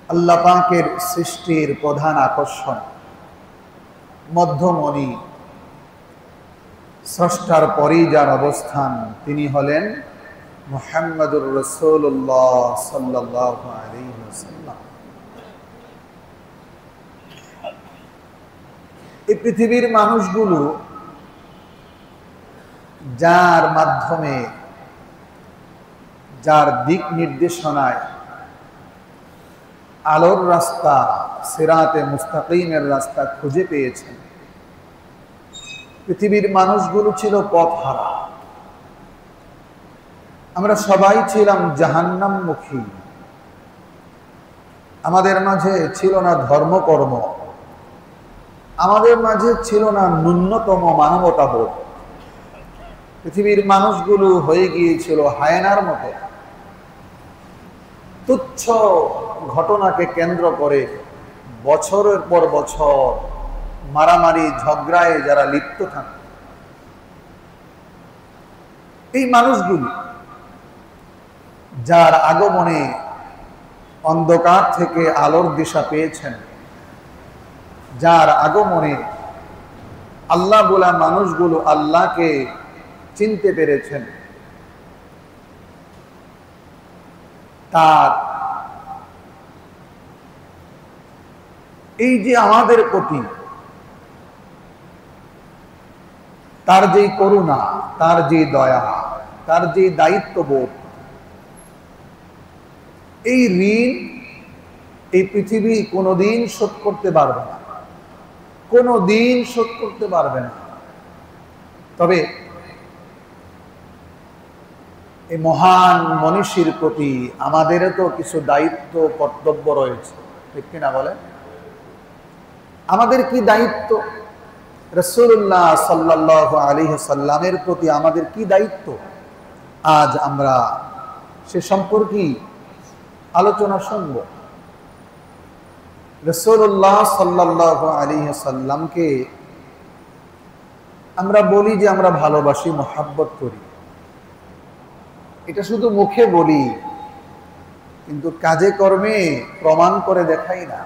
আল্লাহ পাকের সৃষ্টির প্রধান আকর্ষণ, মধ্যমণি, স্রষ্টার পরেই যার অবস্থান, তিনি হলেন মুহাম্মদুর রাসূলুল্লাহ সাল্লাল্লাহু আলাইহি ওয়াসাল্লাম। এই পৃথিবীর মানুষগুলো যার মাধ্যমে, যার দিক নির্দেশনায় আলোর রাস্তা, সিরাতে মুস্তাকিমের রাস্তা খুঁজে পেয়েছেন, পৃথিবীর মানুষগুলো ছিল পথহারা। আমরা সবাই ছিলাম জাহান্নামমুখী। আমাদের মাঝে ছিল না ধর্মকর্ম, আমাদের মাঝে ছিল না ন্যূনতম মানবতাবোধ। পৃথিবীর মানুষগুলো হয়ে গিয়েছিল হায়নার মতো। তুচ্ছ ঘটনাকে কেন্দ্র করে বছরের পর বছর মারামারি ঝগড়ায় যারা লিপ্ত থাকে, এই মানুষগুলি যার আগমনে অন্ধকার থেকে আলোর দিশা পেয়েছেন, যার আগমনে আল্লাহ বলা মানুষগুলো আল্লাহকে চিনতে পেরেছেন, তার এই যে আমাদের প্রতি তার যে করুণা, তার যে দয়া, তার যে দায়িত্ববোধ, এই ঋণ এই পৃথিবী কোনোদিন শোধ করতে পারবে না, কোনোদিন শোধ করতে পারবে না। তবে এই মহান মনীষীর প্রতি আমাদেরও তো কিছু দায়িত্ব কর্তব্য রয়েছে, ঠিক কিনা বলেন? আমাদের কি দায়িত্ব? রাসূলুল্লাহ সাল্লাল্লাহু আলাইহি ওয়াসাল্লামের প্রতি আমাদের কি দায়িত্ব? আজ আমরা সে সম্পর্কে আলোচনা শুনব। রাসূলুল্লাহ সাল্লাল্লাহু আলাইহি ওয়াসাল্লামকে আমরা বলি যে আমরা ভালোবাসি, মহব্বত করি। এটা শুধু মুখে বলি, কিন্তু কাজে কর্মে প্রমাণ করে দেখাই না।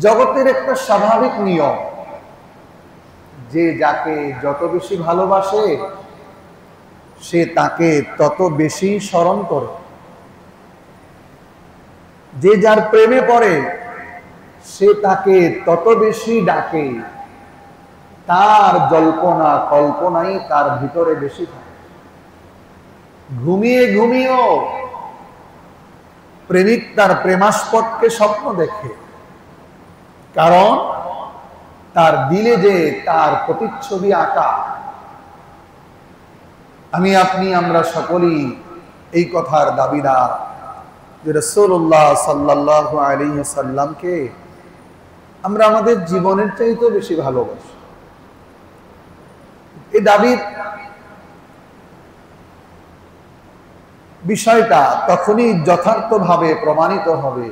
জগতের একটা স্বাভাবিক নিয়ম যে যাকে যত বেশি ভালোবাসে সে তাকে তত বেশি স্মরণ করে। যে যার প্রেমে পড়ে সে তাকে তত বেশি ডাকে, তার জল্পনা কল্পনাই তার ভিতরে বেশি থাকে। ঘুমিয়ে ঘুমিয়েও প্রেমিক তার প্রেমাস্পদকে স্বপ্ন দেখে, কারণ তার দিলে যে তার প্রতিচ্ছবি আঁকা। আমি আপনি আমরা সকলেই এই কথার দাবিদার যে রাসূলুল্লাহ সাল্লাল্লাহু আলাইহি ওয়াসাল্লামকে আমরা আমাদের জীবনের চাইতেও বেশি ভালোবাসি। এই দাবির বিষয়টা তখনই যথার্থভাবে প্রমাণিত হবে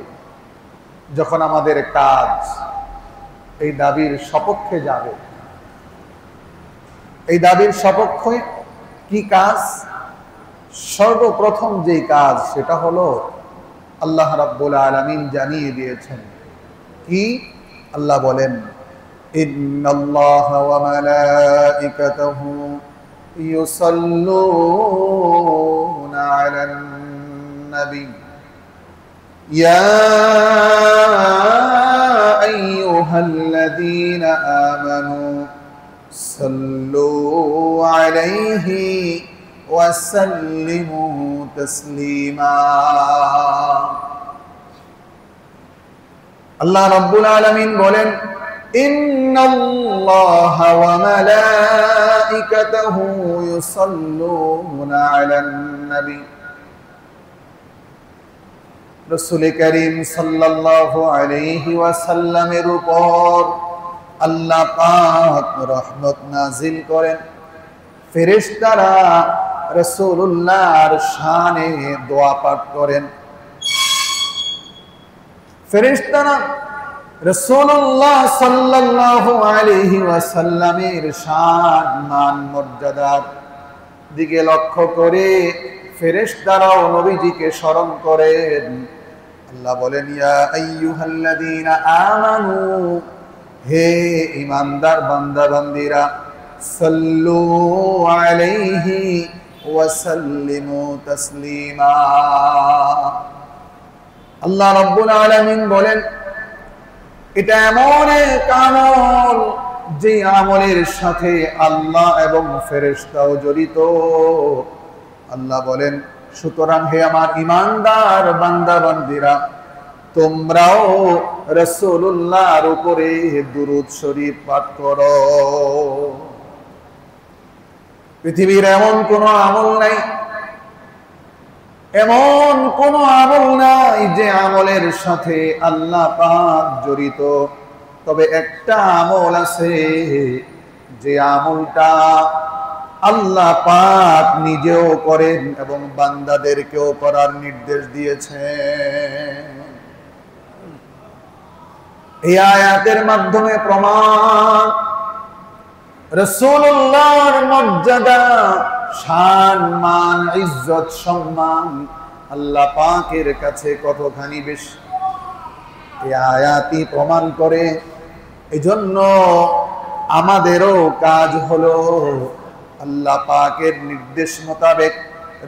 যখন আমাদের কাজ এই দাবির সপক্ষে যাবে। এই দাবির সপক্ষে কি কাজ? সর্বপ্রথম যে কাজ সেটা হলো আল্লাহ রাব্বুল আলামিন জানিয়ে দিয়েছেন। কি? আল্লাহ বলেন, ইন্নাল্লাহা ওয়া মালাইকাতাহু ইউসাল্লুনা আলান নবী ইয়া আইয়ুহাল্লাযীনা আমানু সাল্লু আলাইহি ওয়া সাল্লিমু তাসলিমা। আল্লাহ রাব্বুল আলামিন বলেন, ইন্নাল্লাহা ওয়া মালাইকাতাহু ইউসাল্লুনা আলান নবী। রাসূল করিম সাল্লাল্লাহু আলাইহি ওয়াসাল্লামের উপর আল্লাহ পাক রহমত নাজিল করেন। ফেরেশতারা রাসূলুল্লাহর শানে দোয়া পাঠ করেন। ফেরেশতারা রাসূলুল্লাহ সাল্লাল্লাহু আলাইহি ওয়াসাল্লামের শান মান মর্যাদা দিকে লক্ষ্য করে ফেরেশতারাও নবীজিকে স্মরণ করেন। আল্লাহ বলেন, ইয়া আইয়ুহাল্লাযীনা আমানু, হে ঈমানদার বান্দা বান্দীরা, সাল্লু আলাইহি ওয়া সাল্লিমু তাসলিমা। আল্লাহ রাব্বুল আলামিন বলেন, এটা এমন এক আমল যে আমলের সাথে আল্লাহ এবং ফেরেশতাও জড়িত। আল্লাহ বলেন, সুতরাং হে আমার ঈমানদার বান্দা বান্দীরা, তোমরাও রাসূলুল্লাহর উপরে দুরূদ শরীফ পাঠ করো। পৃথিবীর এমন কোন আমল নাই, এমন কোন আমল নাই যে আমলের সাথে আল্লাহ পাক জড়িত। তবে একটা আমল আছে, যে আমলটা আল্লাহ পাক নিজেও করেন এবং বান্দাদেরকেও করার নির্দেশ দিয়েছেন। এই আয়াতের মাধ্যমে প্রমাণ রাসূলুল্লাহর মর্যাদা, শান, মান, ইজ্জত, সম্মান আল্লাহ পাকের কাছে কতখানি বেশি এই আয়াতই প্রমাণ করে। এজন্য আমাদেরও কাজ হলো আল্লাহ পাকের নির্দেশ মোতাবেক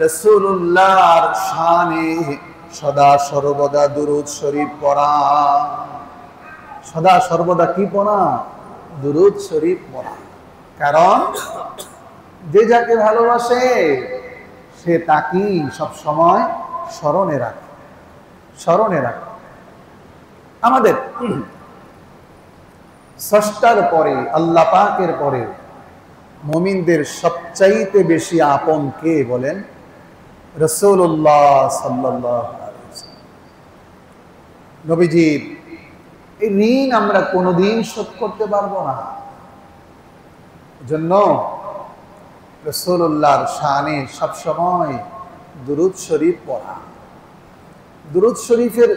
রাসূলুল্লাহর শানে সদা সর্বদা দুরূদ শরীফ পড়া। সদা সর্বদা কি পড়া? দুরূদ শরীফ পড়া। কারণ যে যাকে ভালোবাসে সে তাকেই সব সময় স্মরণে রাখে, স্মরণে রাখে। আমাদের স্রষ্টার পরে, আল্লাহ পাকের পরে মুমিনদের সবচাইতে বেশি আপন কে বলেন? রাসূলুল্লাহ সাল্লাল্লাহু আলাইহি ওয়াসাল্লাম। নবীজির এই ঋণ আমরা কোনোদিন শোধ করতে পারবো না। জন্য রাসূলুল্লাহর শানে সবসময় দুরূদ শরীফ পড়া। দুরূদ শরীফের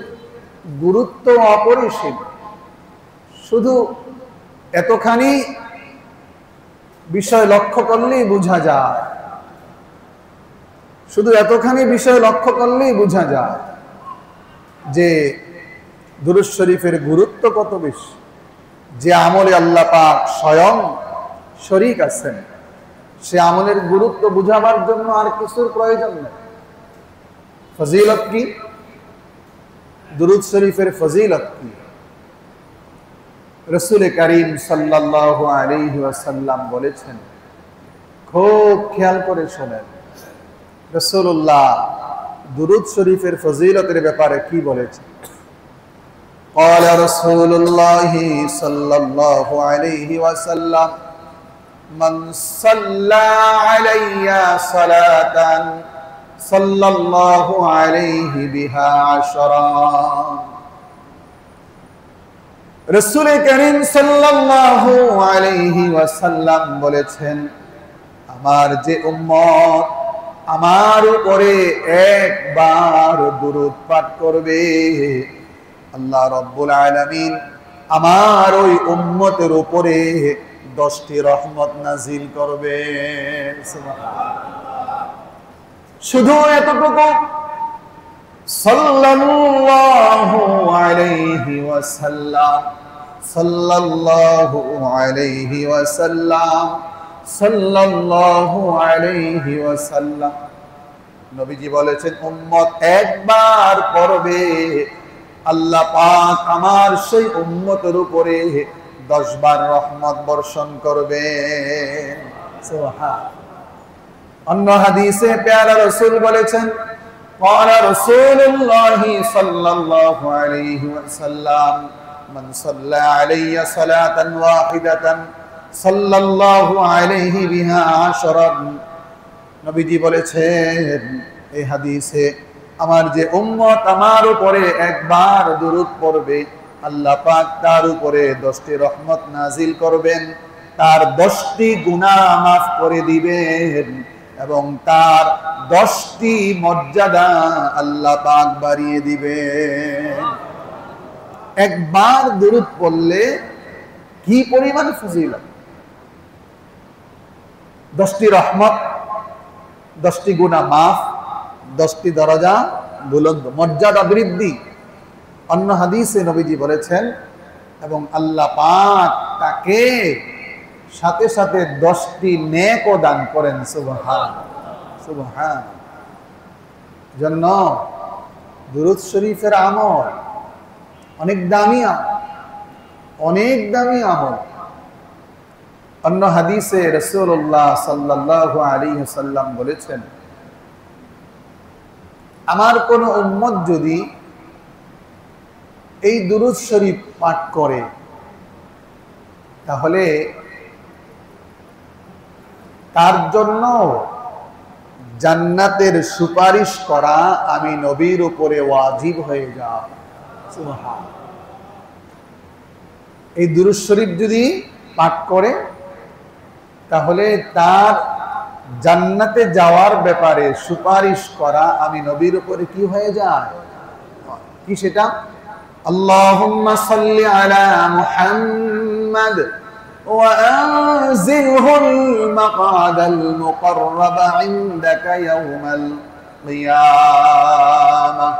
গুরুত্ব অপরিসীম। শুধু এতখানি বিষয় লক্ষ্য করলেই বোঝা যায়, শুধু এতখানি বিষয় লক্ষ্য করলেই বোঝা যায় যে দুরূদ শরীফের গুরুত্ব কত বেশি। যে আমলে আল্লাহ পাক স্বয়ং শরীক আছেন, সে আমলের গুরুত্ব বুঝাবার জন্য আর কিছুর প্রয়োজন নেই। ফজিলত কি? দুরূদ শরীফের ফজিলত কি? রাসূল করিম সাল্লাল্লাহু আলাইহি ওয়াসাল্লাম বলেছেন, খুব খেয়াল করে শোনেন, রাসূলুল্লাহ দুরূদ শরীফের ফজিলতের ব্যাপারে কি বলেছেন। قال رسول الله صلى الله عليه وسلم من صلى علي صلاة صلى الله عليه بها عشرا। রাসূল করিম সাল্লাল্লাহু আলাইহি ওয়াসাল্লাম বলেছেন, আমার যে উম্মত আমার উপরে একবার দুরূদ পাঠ করবে, আল্লাহ রাব্বুল আলামিন আমার ওই উম্মতের উপরে 10টি রহমত নাজিল করবে। শুধু এতটুকু, সাল্লাল্লাহু আলাইহি ওয়াসাল্লাম, সাল্লাল্লাহু আলাইহি ওয়াসাল্লাম, সাল্লাল্লাহু আলাইহি ওয়াসাল্লাম। নবীজি বলেছেন, উম্মত একবার পড়বে, আল্লাহ পাক আমার সেই উম্মতের উপরে 10 বার রহমত বর্ষণ করবে। সুবহানাল্লাহ। অন্য হাদিসে প্যারা রাসূল বলেছেন, قال رسول الله صلى الله عليه وسلم من صلى علي صلاة واحدة صلى الله عليه بها عشرا। নবীজি বলেছেন এই হাদিসে, আমার যে উম্মত আমার উপরে একবার দুরূদ পড়বে, আল্লাহ পাক তার উপরে 10টি রহমত নাজিল করবেন, তার 10টি গুনাহ মাফ করে দিবেন এবং তার 10টি মর্যাদা আল্লাহ পাক বাড়িয়ে দিবেন। একবার দুরূদ পড়লে কি পরিমাণ ফজিলত! 10টি রহমত 10টি গুনাহ মাফ, 10টি দরজা বুলন্দ, মর্যাদা বৃদ্ধি। অন্য হাদিসে নবীজি বলেছেন, এবং আল্লাহ পাক তাকে সাথে সাথে 10টি নেকও দান করেন। সুবহান সুবহান। জন্য দুরূদ শরীফের আমল অনেক দামি আমল, অনেক দামি আমল। অন্য হাদিসে রাসূলুল্লাহ সাল্লাল্লাহু আলাইহি ওয়াসাল্লাম বলেছেন, আমার কোন উম্মত যদি এই দুরূদ শরীফ পাঠ করে, তাহলে তার জন্য জান্নাতের সুপারিশ করা আমি নবীর উপরে ওয়াজিব হয়ে যায়। সুবহান। এই দুরূদ শরীফ যদি পাঠ করে, তাহলে তার জান্নাতে যাওয়ার ব্যাপারে সুপারিশ করা আমি নবীর উপরে কি হয়ে যায়? কি সেটা? আল্লাহুম্মা সাল্লি আলা মুহাম্মাদ ওয়া আনজিলহুল মাকাদাল মুকাররাবা ইনদাকা ইয়াওমাল কিয়ামাহ।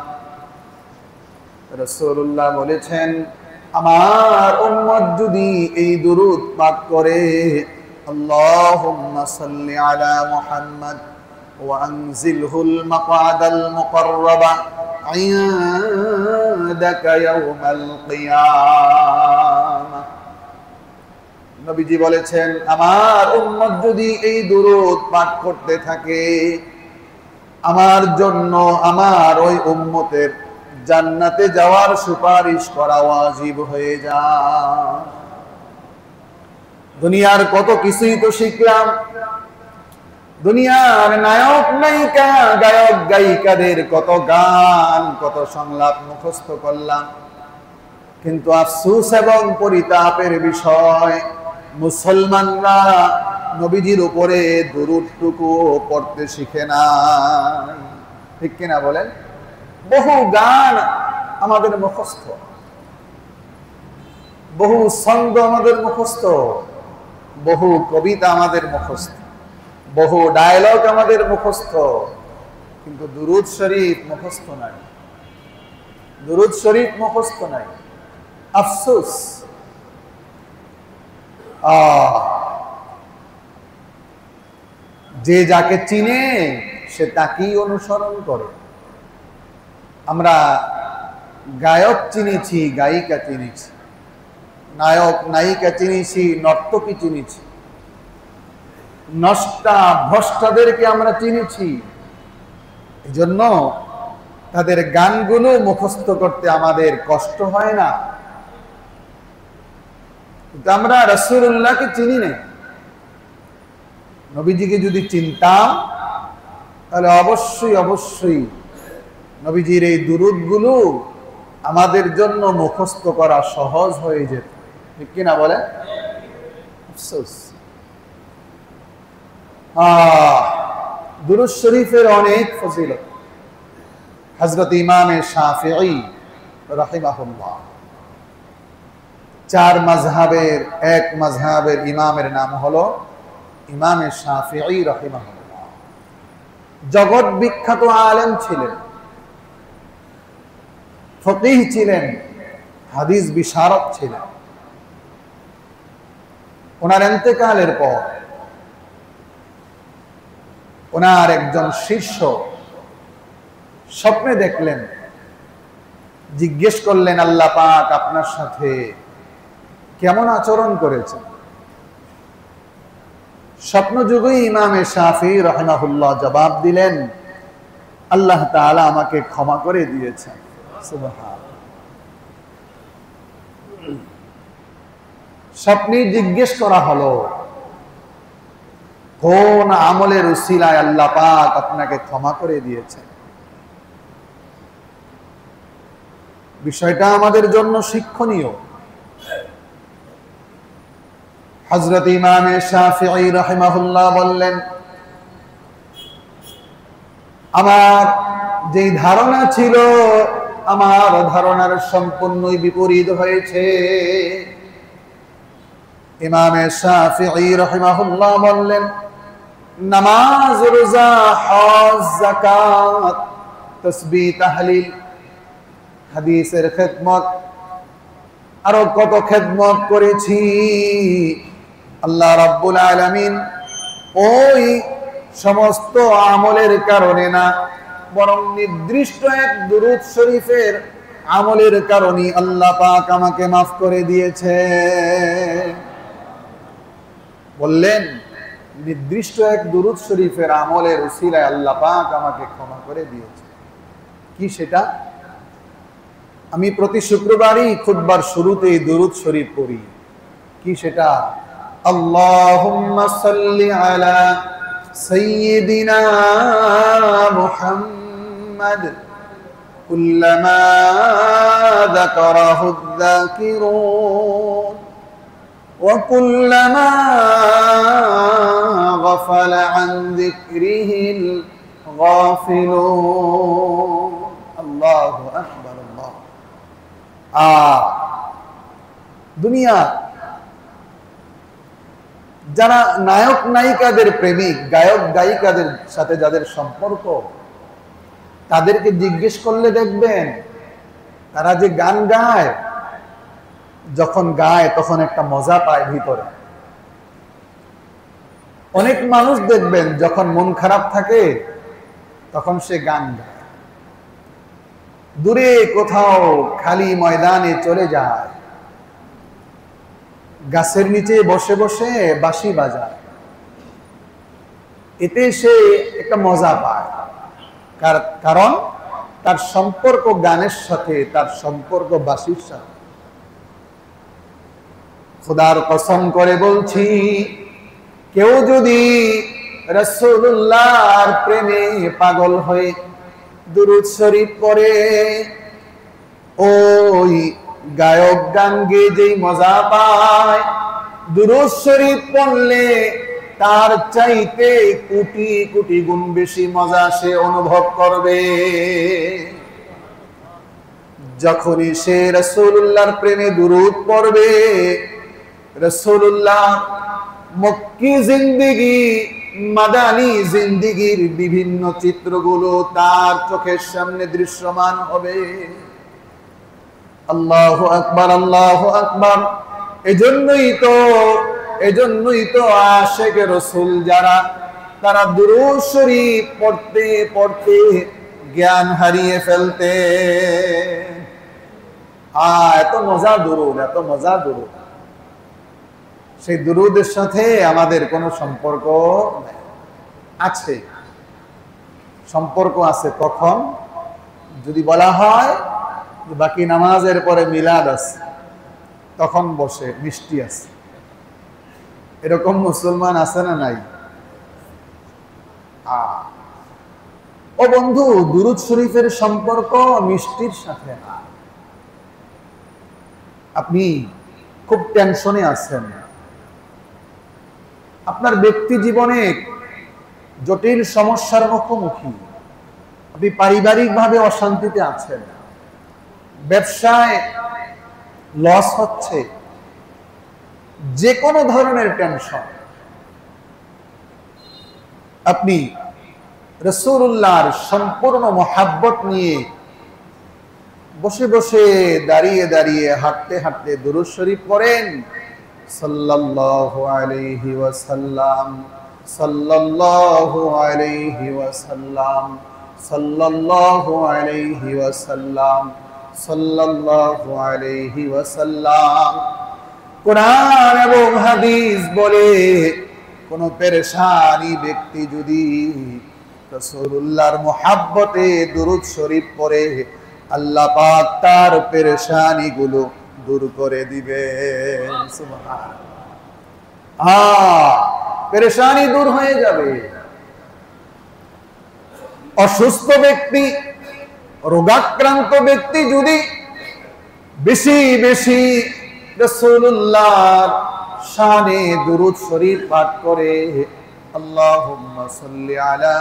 রাসূলুল্লাহ বলেছেন, আমার উম্মত যদি এই দুরূদ পাঠ করে, আল্লাহুম্মা সাল্লি আলা মুহাম্মাদ ওয়া আনজিলহুল মাকাদাল মুকাররাবা ইনদাকা ইয়াওমাল কিয়ামাহ। নবীজি বলেছেন, আমার উম্মত যদি এই দুরূদ পাঠ করতে থাকে, আমার জন্য আমার ওই উম্মতের জান্নাতে যাওয়ার সুপারিশ করা ওয়াজিব হয়ে যায়। দুনিয়ার কত কিছুই তো শিখলাম, দুনিয়ার নায়ক নায়িকা, গায়ক গায়িকাদের কত গান, কত সংলাপ মুখস্থ করলাম, কিন্তু আফসোস এবং পরিতাপের বিষয়, মুসলমানরা নবীজির উপরে দুরূদটুকু পড়তে শিখে না। ঠিক কিনা বলেন? বহু গান আমাদের মুখস্থ, বহু ছন্দ আমাদের মুখস্থ, বহু কবিতা আমাদের মুখস্থ, বহু ডায়লগ আমাদের মুখস্থ, কিন্তু দুরূদ শরীফ মুখস্থ নাই। দুরূদ শরীফ মুখস্থ নাই। আফসোস। যে যাকে চিনে সে তাকেই অনুসরণ করে। আমরা গায়ক চিনেছি, গায়িকা চিনেছি, নায়ক নায়িকা চিনেছি, নর্তকী চিনেছি, নষ্টা ভ্রষ্টাদেরকে আমরা চিনেছি। এজন্য তাদের গানগুলো মুখস্থ করতে আমাদের কষ্ট হয় না। কিন্তু আমরা রাসূলুল্লাহকে চিনি না। নবীজিকে যদি চিনতাম, তাহলে অবশ্যই অবশ্যই নবীজির এই দুরূদগুলো আমাদের জন্য মুখস্থ করা সহজ হয়ে যেত। ঠিক কিনা বলে? আফসোস। দুরূদ শরীফের অনেক ফজিলত। হযরত ইমামে শাফিঈ রাহিমাহুল্লাহ, 4 মাযহাবের এক মাযহাবের ইমামের নাম হলো ইমামে শাফিঈ রাহিমাহুল্লাহ। জগৎ বিখ্যাত আলেম ছিলেন, ফকিহ ছিলেন, হাদিস বিশারদ ছিলেন। ওনার ইন্তেকালের পর ওনার একজন শিষ্য স্বপ্নে দেখলেন, জিজ্ঞেস করলেন, আল্লাহ পাক আপনার সাথে কেমন আচরণ করেছেন? স্বপ্ন যুগেই ইমামে শাফিঈ রাহিমাহুল্লাহ জবাব দিলেন, আল্লাহ তাআলা আমাকে ক্ষমা করে দিয়েছেন। সুবহান। স্বপ্নে জিজ্ঞেস করা হলো, কোন আমলের উসিলায় আল্লাহ পাক আপনাকে ক্ষমা করে দিয়েছেন? বিষয়টা আমাদের জন্য শিক্ষণীয়। হযরত ইমামে শাফিঈ রাহিমাহুল্লাহ বললেন, আমার যেই ধারণা ছিল, আমার ধারণার সম্পূর্ণই বিপরীত হয়েছে। ইমামে শাফিঈ রাহিমাহুল্লাহ বললেন, নামাজ, রোজা, হজ, যাকাত, তাসবিহ, তাহলিল, হাদিসের খেদমত, আরো কত খেদমত করেছি। আল্লাহ রাব্বুল আলামিন ওই সমস্ত আমলের কারণে না, বরং নির্দিষ্ট এক দুরূদ শরীফের আমলের কারণে আল্লাহ পাক আমাকে মাফ করে দিয়েছে। বললেন নির্দিষ্ট এক দুরূদ শরীফের আমলের উসিলায় আল্লাহ পাক আমাকে ক্ষমা করে দিয়েছে। কি সেটা? আমি প্রতি শুক্রবারই খুতবার শুরুতেই দুরূদ শরীফ পড়ি। কি সেটা? আল্লাহুম্মা সাল্লি আলা সাইয়্যিদিনা মুহাম্মাদ কুল্লামা যাকারাহু আয-যাকিরুন ওয়া কুল্লামা গাফালা আন যিকরিহিল গাফিলুন। আল্লাহু আকবার। দুনিয়া যারা নায়ক নায়িকাদের প্রেমিক, গায়ক গায়িকাদের সাথে যাদের সম্পর্ক, তাদেরকে জিজ্ঞেস করলে দেখবেন তারা যে গান গায়, যখন গায় তখন একটা মজা পায় ভিতরে। অনেক মানুষ দেখবেন যখন মন খারাপ থাকে তখন সে গান গায়, দূরে কোথাও খালি ময়দানে চলে যায়, গাছের নিচে বসে বসে বাঁশি বাজায়। এতে সে একটা মজা পায়, কারণ তার সম্পর্ক গানের সাথে, তার সম্পর্ক বাঁশির সাথে। খোদার কসম করে বলছি, কেউ যদি রাসূলুল্লাহর প্রেমে পাগল হয়ে দুরূদ শরীফ পড়ে, ওই গায়ক গান গেয়ে যেই মজা পায়, দুরূদ শরীফ পড়লে তার চাইতে কোটি কোটি গুণ বেশি মজা সে অনুভব করবে। যখনই সে রাসূলুল্লাহর প্রেমে দুরূদ পড়বে, রাসূলুল্লাহ মক্কি জিন্দেগি, মাদানী জিন্দেগির বিভিন্ন চিত্রগুলো তার চোখের সামনে দৃশ্যমান হবে। আল্লাহু আকবার, আল্লাহু আকবার। এজন্যই তো আশিকে রাসূল যারা, তারা দুরূদ শরীফ পড়তে পড়তে জ্ঞান হারিয়ে ফেলতে। এত মজা দুরূদ, এত মজা দুরূদ। সেই দুরূদের সাথে আমাদের কোনো সম্পর্ক আছে? সম্পর্ক আছে কখন? যদি বলা হয় যে বাকি নামাজের পরে মিলাদ আছে, তখন বসে মিষ্টি আছে। এরকম মুসলমান আছে না নাই? ও বন্ধু, দুরূদ শরীফের সম্পর্ক মিষ্টির সাথে না। আপনি খুব টেনশনে আছেন, আপনার ব্যক্তি জীবনে জটিল সমস্যার মুখোমুখি, আপনি পারিবারিকভাবে অশান্তিতে আছেন, ব্যবসায় লস হচ্ছে, যে কোনো ধরনের টেনশন, আপনি রাসূলুল্লাহর সম্পূর্ণ মহাব্বত নিয়ে বসে বসে, দাঁড়িয়ে দাঁড়িয়ে, হাঁটতে হাঁটতে দুরূদ শরীফ পড়েন। সাল্লাল্লাহু আলাইহি ওয়াসাল্লাম, সাল্লাল্লাহু আলাইহি ওয়াসাল্লাম, সাল্লাল্লাহু আলাইহি ওয়াসাল্লাম, সাল্লাল্লাহু আলাইহি ওয়াসাল্লাম। কোরআন এবং হাদিস বলে, কোন পেরেশানি ব্যক্তি যদি রাসূলুল্লাহর মুহাব্বতে দুরূদ শরীফ পড়ে, আল্লাহ পাক তার পেরেশানি গুলো দূর করে দিবেন। সুবহানাল্লাহ। পেরেশানি দূর হয়ে যাবে। অসুস্থ ব্যক্তি, রোগাক্রান্ত ব্যক্তি যদি বেশি বেশি রাসূলুল্লাহর শানে দুরূদ শরীফ পাঠ করে, আল্লাহুম্মা সাল্লি আলা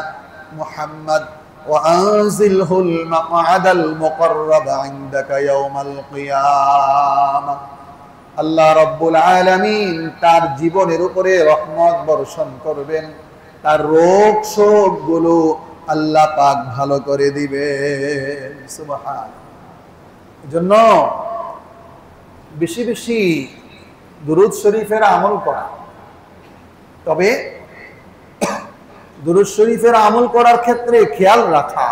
মুহাম্মাদ ওয়া আনজিলহুল মাকআদাল মুকাররাব ইনদাকা ইয়াওমাল কিয়ামাহ, আল্লাহ রাব্বুল আলামিন তার জীবনের উপরে রহমত বর্ষণ করবেন তার রোগ শোক গুলো আল্লাহ পাক ভালো করে দিবেন। সুবহানাল্লাহ। এজন্য বেশি বেশি দুরূদ শরীফের আমল করা। তবে দুরূদ শরীফের আমল করার ক্ষেত্রে খেয়াল রাখা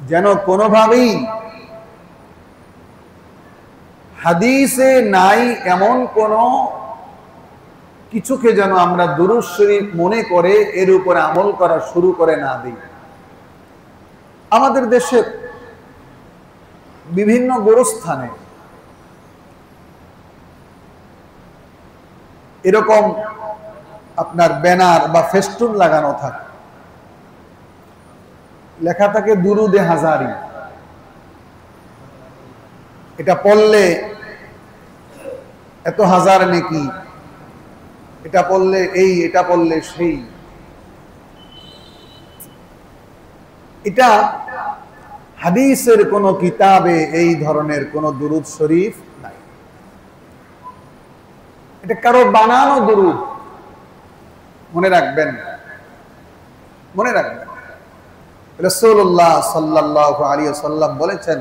যেন কোনোভাবেই হাদিসে নাই এমন কোন কিছুকে যেন আমরা দুরূদ শরীফ মনে করে এর উপরে আমল করা শুরু করে না দিই। আমাদের দেশের বিভিন্ন গোরস্থানে এরকম আপনার ব্যানার বা ফেস্টুন লাগানো থাকে, লেখা থাকে দুরুদে হাজারি। এটা পড়লে এত হাজার নেকি, এটা পড়লে এই, এটা পড়লে সেই। এটা হাদিসের কোন কিতাবে এই ধরনের কোন দুরুদ শরীফ নাই। এটা কারো বানানো দুরুদ। মনে রাখবেন, মনে রাখবেন রাসূলুল্লাহ সাল্লাল্লাহু আলাইহি ওয়াসাল্লাম বলেছেন,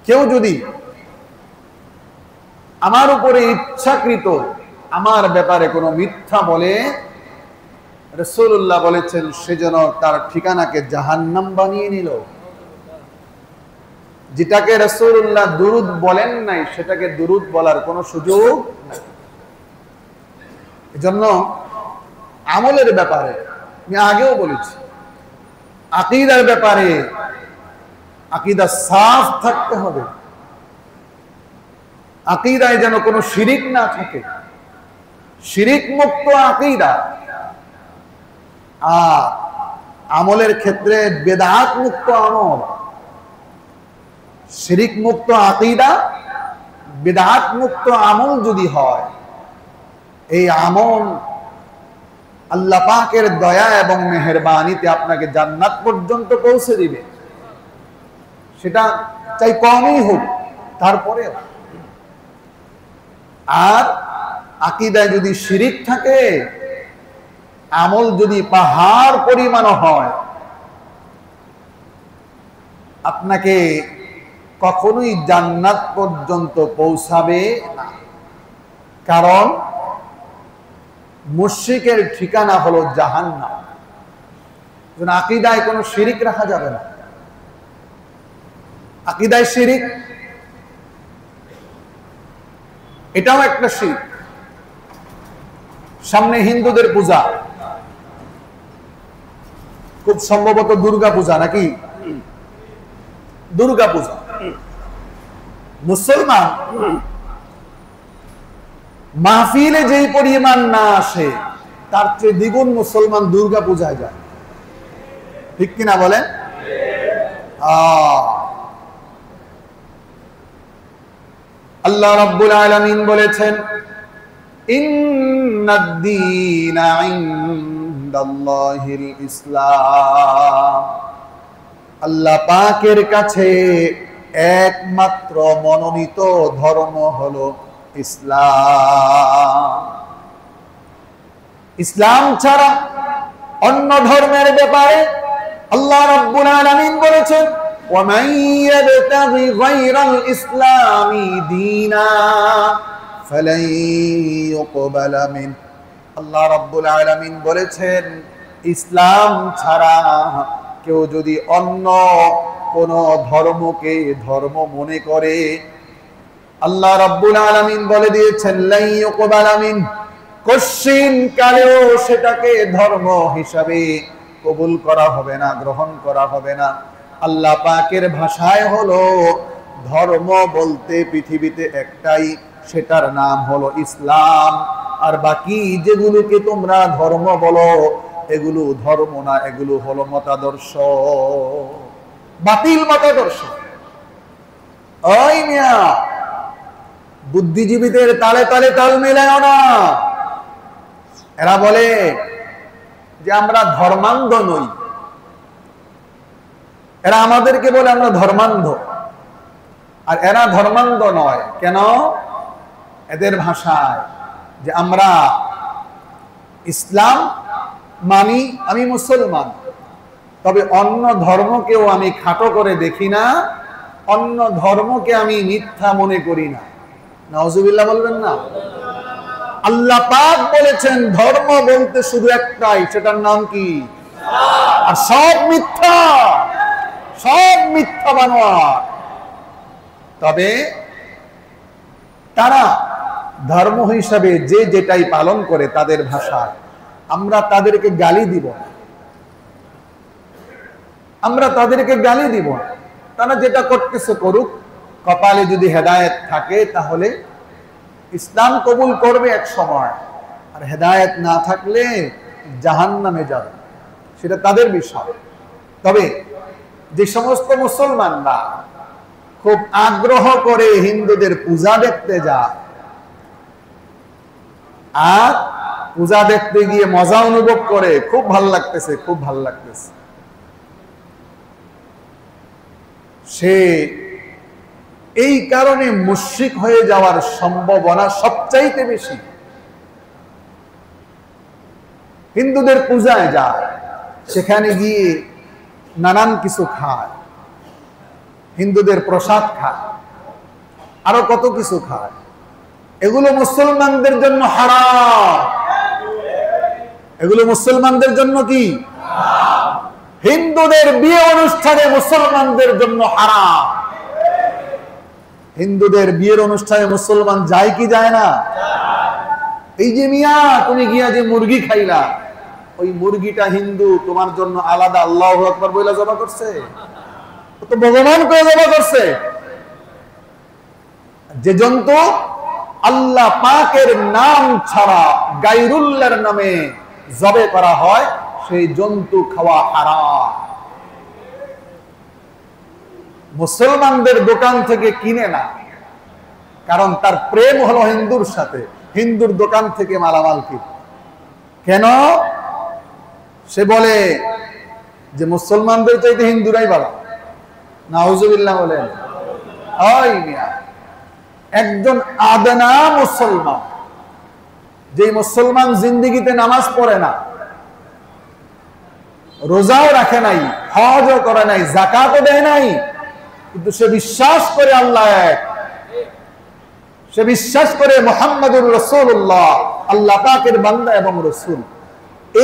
কেউ যদি আমার উপরে ইচ্ছাকৃত আমার ব্যাপারে কোনো মিথ্যা বলে, রাসূলুল্লাহ বলেছেন সেজন্য তার ঠিকানাকে জাহান্নাম বানিয়ে নিল। যেটাকে রাসূলুল্লাহ দুরুদ বলেন নাই সেটাকে দুরুদ বলার কোনো সুযোগ নাই। এজন্য আমলের ব্যাপারে আমি আগেও বলেছি, আকীদার ব্যাপারে আকীদা সাফ থাকতে হবে। আকীদায় যেন কোনো শিরিক না থাকে, শিরিক মুক্ত আকীদা। আর আমলের ক্ষেত্রে বেদাত মুক্ত আমল, শিরিক মুক্ত আকীদা, বেদাত মুক্ত আমল যদি হয়, এই আমল আল্লাহ পাকের দয়া এবং মেহেরবানিতে আপনাকে জান্নাত পর্যন্ত পৌঁছে দিবে। সেটা চাই কমই হোক, তারপরে। আর আকীদায় যদি শিরিক থাকে, আমল যদি পাহাড় পরিমাণ হয়, আপনাকে কখনোই জান্নাত পর্যন্ত পৌঁছাবে না। কারণ মুশরিকের ঠিকানা হলো জাহান্নাম। আকীদায় কোনো শিরিক রাখা যাবে না। আকীদায় শিরিক, এটাও একটা শিরিক। সামনে হিন্দুদের পূজা, খুব সম্ভবত দুর্গা পূজা, নাকি দুর্গা পূজা। মুসলমান মাহফিলে যেই পরিমাণ না আসে, তার চেয়ে দ্বিগুণ মুসলমান দুর্গা পূজায় যায়। ঠিক কিনা বলেন? আল্লাহ রাব্বুল আলামিন বলেছেন, ইন্নাদ-দীনা ইনদাল্লাহিল ইসলাম। আল্লাহ পাকের কাছে একমাত্র মনোনীত ধর্ম হলো ইসলাম। ইসলাম ছাড়া অন্য ধর্মের ব্যাপারে আল্লাহ রাব্বুল আলামিন বলেছেন, وَمَن يَبْتَغِ غَيْرَ الْإِسْلَامِ دِينًا فَلَن يُقْبَلَ مِنْهُ। আল্লাহ রাব্বুল আলামিন বলেছেন, ইসলাম ছাড়া কেউ যদি অন্য কোন ধর্মকে ধর্ম মনে করে, আল্লাহ রাব্বুল আলামিন বলে দিয়েছেন, লাই ইউকবালা মিন, কশিন কালেও সেটাকে ধর্ম হিসাবে কবুল করা হবে না, গ্রহণ করা হবে না। আল্লাহ পাকের ভাষায় হলো ধর্ম বলতে পৃথিবীতে একটাই, সেটার নাম হলো ইসলাম। আর বাকি যেগুলোকে তোমরা ধর্ম বলো, এগুলো ধর্ম না, এগুলো হলো মতাদর্শ, বাতিল মতাদর্শ। ওই মিয়া, বুদ্ধিজীবীদের তালে তালে তাল মেলায় না। এরা বলে যে আমরা ধর্মান্ধ নই, এরা আমাদেরকে বলে আমরা ধর্মান্ধ। আর এরা ধর্মান্ধ নয় কেন? এদের ভাষায় যে আমরা ইসলাম মানি, আমি মুসলমান, তবে অন্য ধর্মকেও আমি খাটো করে দেখি না, অন্য ধর্মকে আমি মিথ্যা মনে করি না। নাউজুবিল্লাহ বলবেন না? আল্লাহ পাক বলেছেন ধর্ম বলতে শুধু একটাই, সেটার নাম কি? আর সব মিথ্যা, সব মিথ্যা বানোয়ার। তবে তারা ধর্ম হিসাবে যে যেটাই পালন করে তাদের ভাষায়, আমরা তাদেরকে গালি দিব, আমরা তাদেরকে গালি দিব। তারা যেটা করতেছে করুক, কপালে যদি হেদায়েত থাকে তাহলে ইসলাম কবুল করবে এক সময়, আর হেদায়েত না থাকলে জাহান্নামে যাবে, সেটা তাদের বিষয়। তবে যে সমস্ত মুসলমানরা খুব আগ্রহ করে হিন্দুদের পূজা দেখতে যায়, আর পূজা দেখতে গিয়ে মজা অনুভব করে, খুব ভাল লাগতেছে, খুব ভাল লাগতেছে, সে এই কারণে মুশরিক হয়ে যাওয়ার সম্ভাবনা সবচাইতে বেশি। হিন্দুদের পূজায় যায়, সেখানে গিয়ে নানান কিছু খায়, হিন্দুদের প্রসাদ খায়, আরো কত কিছু খায়, এগুলো মুসলমানদের জন্য হারাম। এগুলো মুসলমানদের জন্য কি? হিন্দুদের বিয়ে অনুষ্ঠানে মুসলমানদের জন্য হারাম। হিন্দুদের বিয়ের অনুষ্ঠানে মুসলমান যায় কি যায় না? এই যে মিয়া তুমি গিয়া যে মুরগি খাইলা, ওই মুরগিটা হিন্দু তোমার জন্য আলাদা আল্লাহু আকবার বইলা জবা করছে, তো ভগবান করে জবা করছে। যে জন্তু আল্লাহ পাকের নাম ছাড়া গায়রুল্লাহর নামে জবে করা হয়, সেই জন্তু খাওয়া হারাম। মুসলমানদের দোকান থেকে কিনে না, কারণ তার প্রেম হলো হিন্দুর সাথে, হিন্দুর দোকান থেকে মালামাল কিনে। কেন? সে বলে যে মুসলমানদের চাইতে হিন্দুরাই ভালো। নাউজুবিল্লাহ বলেন। ওই মিয়া একজন আদনা মুসলমান, যে মুসলমান জিন্দেগিতে নামাজ পড়ে না, রোজাও রাখে নাই, হজও করে নাই, যাকাতও দেয় নাই, কিন্তু সে বিশ্বাস করে আল্লাহ এক, সে বিশ্বাস করে মুহাম্মাদুর রাসূলুল্লাহ আল্লাহ পাকের বান্দা এবং রাসূল।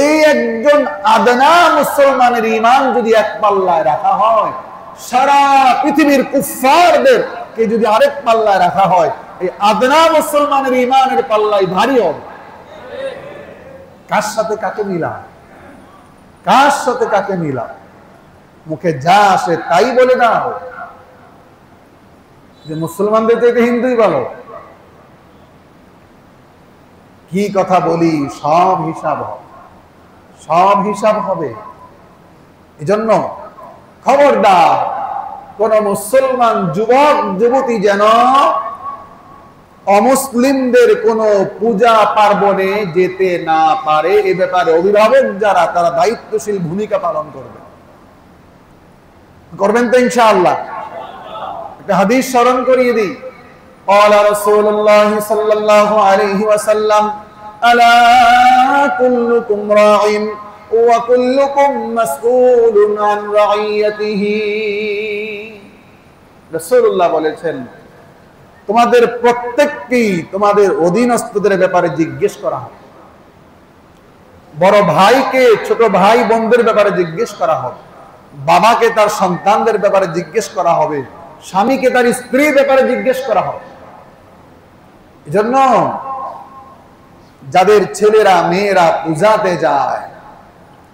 এই একজন আদনা মুসলমানের ঈমান যদি এক পাল্লায় রাখা হয়, সারা পৃথিবীর কুফফারদের কে যদি আরেক পাল্লায় রাখা হয়, এই আদনা মুসলমানের ঈমানের পাল্লাই ভারী হবে। কার সাথে কাকে মিলা, কার সাথে কাকে মিলা? মুখে যা আসে তাই বলে দাও যে মুসলমানদের চাইতে হিন্দুই ভালো। কি কথা বলি, সব হিসাব হবে, সব হিসাব হবে। এজন্য খবরদার কোন মুসলমান যুবক যুবতী যেন অমুসলিমদের কোন পূজা পার্বণে যেতে না পারে। এ ব্যাপারে অভিভাবক যারা, তারা দায়িত্বশীল ভূমিকা পালন করবে, করবেন তো ইনশাআল্লাহ। একটা হাদিস স্মরণ করিয়ে দিই। قال رسول الله صلى الله عليه وسلم ألا كلكم راع وكلكم مسؤول عن رعيته। রাসূলুল্লাহ বলেছেন, তোমাদের প্রত্যেককেই তোমাদের অধীনস্থদের ব্যাপারে জিজ্ঞেস করা হবে। বড় ভাইকে ছোট ভাই বোনদের ব্যাপারে জিজ্ঞেস করা হবে, বাবাকে তার সন্তানদের ব্যাপারে জিজ্ঞেস করা হবে, স্বামীকে তার স্ত্রীর ব্যাপারে জিজ্ঞেস করা হবে। এজন্য যাদের ছেলেরা মেয়েরা পূজাতে যায়,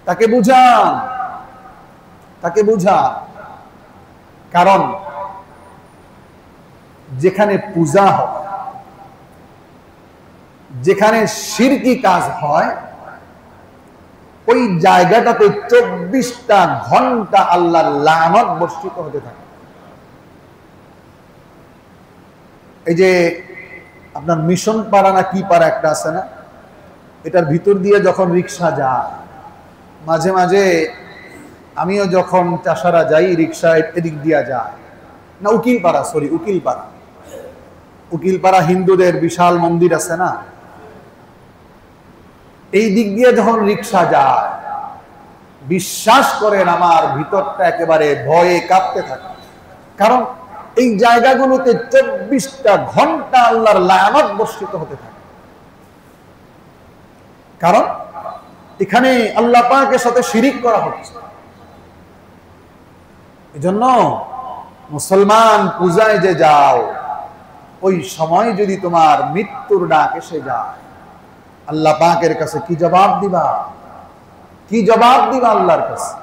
তাকে বুঝান, তাকে বুঝান। কারণ যেখানে পূজা হয়, যেখানে শিরকি কাজ হয়, ওই জায়গাটাতে 24টা ঘন্টা আল্লাহর লানত বর্ষিত হতে থাকে। এই যে আপনার মিশন পাড়া না কি পাড়া একটা আছে না, এটার ভিতর দিয়ে যখন রিক্সা যায়, মাঝে মাঝে আমিও যখন চাষারা যাই, রিক্সা এদিক দিয়া যায় না, উকিলপাড়া, সরি উকিলপাড়া, উকিলপাড়া হিন্দুদের বিশাল মন্দির আছে না, এই দিক দিয়ে যখন রিক্সা যায়, বিশ্বাস করেন আমার ভিতরটা একেবারে ভয়ে কাঁপতে থাকে। কারণ এই জায়গাগুলোতে 24টা ঘন্টা আল্লাহর লায়ানত বর্ষিত হতে থাকে। কারণ এখানে আল্লাহ পাকের সাথে শিরিক করা হচ্ছে। এজন্য মুসলমান পূজায় যে যাও, ওই সময় যদি তোমার মৃত্যুর ডাক এসে যায়, আল্লাহ পাকের কাছে কি জবাব দিবা? কি জবাব দিবা আল্লাহর কাছে?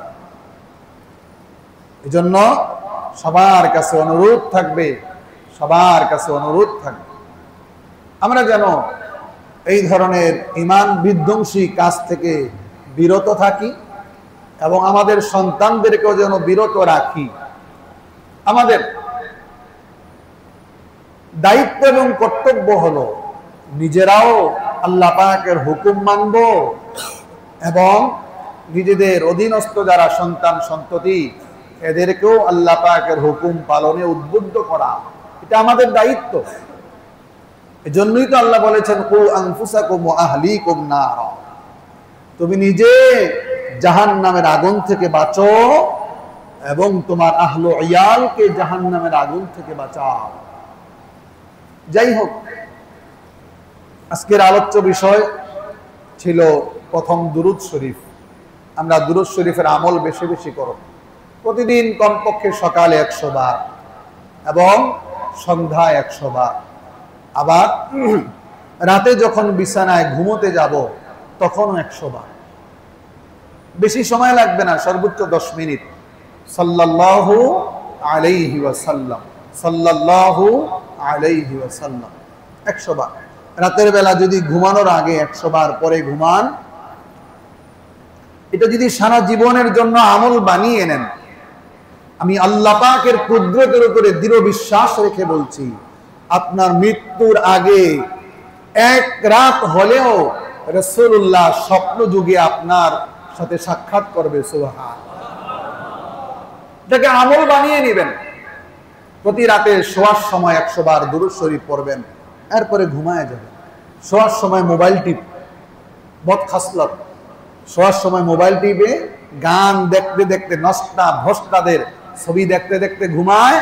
এজন্য সবার কাছে অনুরোধ থাকবে, সবার কাছে অনুরোধ থাকবে, আমরা যেন এই ধরনের ঈমান বিধ্বংসী কাজ থেকে বিরত থাকি এবং আমাদের সন্তানদেরকেও যেন বিরত রাখি। আমাদের দায়িত্ব এবং কর্তব্য হলো নিজেরাও আল্লাহ পাকের হুকুম মানব এবং নিজেদের অধীনস্থ যারা সন্তান সন্ততি এদেরকেও আল্লাহ পাকের হুকুম পালনে উদ্বুদ্ধ করা, এটা আমাদের দায়িত্ব। এজন্যই তো আল্লাহ বলেছেন, কু আনফুসাকুম ওয়া আহলিকুম নারা, তুমি নিজে জাহান্নামের আগুন থেকে বাঁচো এবং তোমার আহল ইয়ালকে জাহান্নামের আগুন থেকে বাঁচাও। যাই হোক, আজকের আলোচ্য বিষয় ছিল প্রথম দুরূদ শরীফ। আমরা দুরূদ শরীফের আমল বেশি বেশি করব, প্রতিদিন কমপক্ষে সকালে 100 বার এবং সন্ধ্যায় 100 বার, আবার রাতে যখন বিছানায় ঘুমোতে যাব তখনও 100 বার। বেশি সময় লাগবে না, সর্বোচ্চ 10 মিনিট। সাল্লাল্লাহু আলাইহি ওয়াসাল্লাম, সাল্লাল্লাহু আলাইহি ওয়াসাল্লাম 100 বার। রাতের বেলা যদি ঘুমানোর আগে 100 বার পরে ঘুমান, এটা যদি সারা জীবনের জন্য আমল বানিয়ে নেন, আমি আল্লাহ পাকের কুদরতের উপরে দৃঢ় বিশ্বাস রেখে বলছি, আপনার মৃত্যুর আগে 1 রাত হলেও রাসূলুল্লাহ স্বপ্ন যুগে আপনার সাথে সাক্ষাৎ করবে। সুবহানাল্লাহ। এটাকে আমল বানিয়ে নেবেন। প্রতি রাতে শোয়ার সময় 100 বার দুরূদ শরীফ পড়বেন, এরপরে ঘুমায় যাবেন। শোয়ার সময় মোবাইল টিপ, বদখাসলত, শোয়ার সময় মোবাইল টিপে গান দেখতে দেখতে, নষ্টা ভ্রষ্টাদের ছবি দেখতে দেখতে ঘুমায়।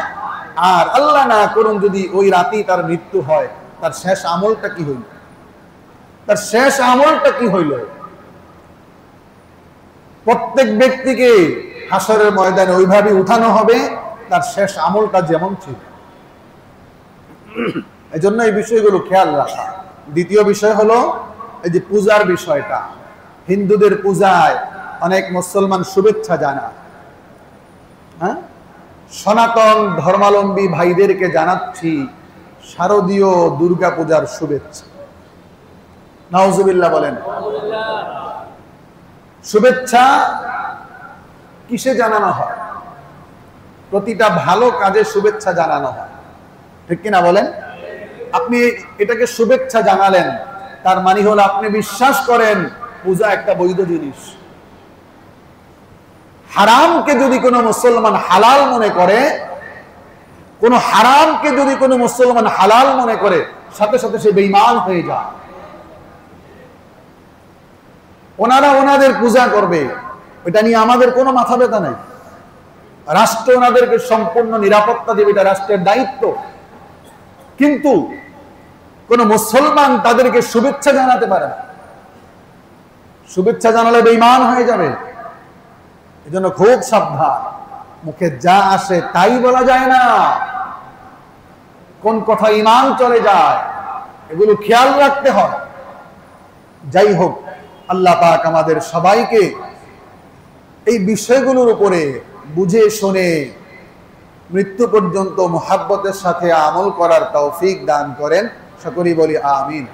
আর আল্লাহ না করুন যদি ওই রাতেই তার মৃত্যু হয়, তার শেষ আমলটা কি হইল? তার শেষ আমলটা কি হইল? প্রত্যেক ব্যক্তিকে হাসরের ময়দানে ওইভাবে উঠানো হবে তার শেষ আমলটা যেমন ছিল। এই জন্য এই বিষয়গুলো খেয়াল রাখা। দ্বিতীয় বিষয় হলো এই যে পূজার বিষয়টা। হিন্দুদের পূজায় অনেক মুসলমান শুভেচ্ছা জানায়। হ্যাঁ, সনাতন ধর্মাবলম্বী ভাইদেরকে জানাচ্ছি শারদীয় দুর্গা পূজার শুভেচ্ছা। নাউজুবিল্লাহ বলেন। শুভেচ্ছা কিসে জানানো হয়? প্রতিটা ভালো কাজে শুভেচ্ছা জানানো হয়, ঠিক কিনা বলেন? আপনি এটাকে শুভেচ্ছা জানালেন, তার মানে হলো আপনি বিশ্বাস করেন পূজা একটা বৈধ জিনিস। হারামকে যদি কোনো মুসলমান হালাল মনে করে, কোন হারামকে যদি কোনো মুসলমান হালাল মনে করে, সাথে সাথে সে বেঈমান হয়ে যায়। ওনারা ওনাদের পূজা করবে, এটা নিয়ে আমাদের কোনো মাথা ব্যথা নাই। রাষ্ট্র ওনাদেরকে সম্পূর্ণ নিরাপত্তা দেবে, এটা রাষ্ট্রের দায়িত্ব। কিন্তু কোন মুসলমান তাদেরকে শুভেচ্ছা জানাতে পারে না। শুভেচ্ছা জানালে বেঈমান হয়ে যাবে। এজন্য খুব সাবধান। মুখে যা আসে তাই বলা যায় না, কোন কথা ঈমান চলে যায় এগুলো খেয়াল রাখতে হয়। যাই হোক, আল্লাহ পাক আমাদের সবাইকে এই বিষয়গুলোর উপরে বুঝে শুনে মৃত্যু পর্যন্ত মুহাব্বতের সাথে আমল করার তৌফিক দান করেন। সকলেই বলি আমিন।